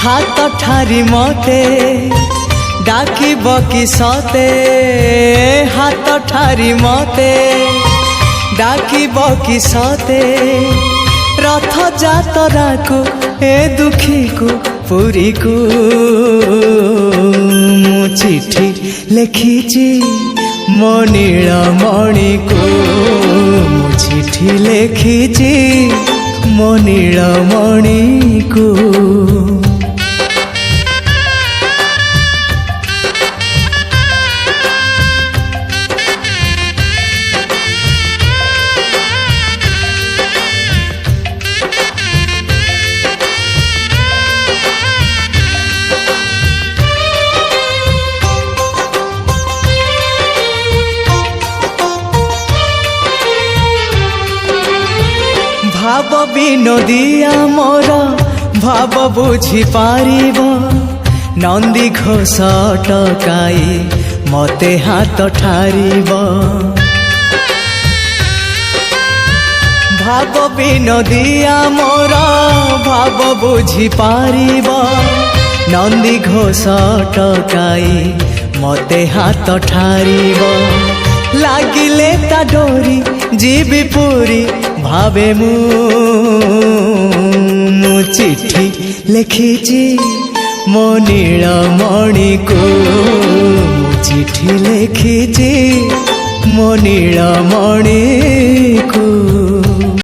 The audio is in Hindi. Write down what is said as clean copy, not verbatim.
हाथ ठारी मते डाकिब कि सते हाथ ठारी मते डाकिब कि सते रथ जातरा को ए दुखी को पुरी को मु चिठी लिखिची मो नीलमणि को मु चिठी लिखिची मो नीलमणि को। भाव विनोदिया मोर भाव बुझी पारिब नंदी घोष टकाई मते हाथ ठारिब भाव विनोदिया मोर भाव बुझी पारिब नंदी घोष टकाई मते हाथ ठारिब लागिले ता डोरी जीवी पूरी भावे मु चिठी लिखिची मो नीलमणि को मु चिठी लिखिची मो नीलमणि को।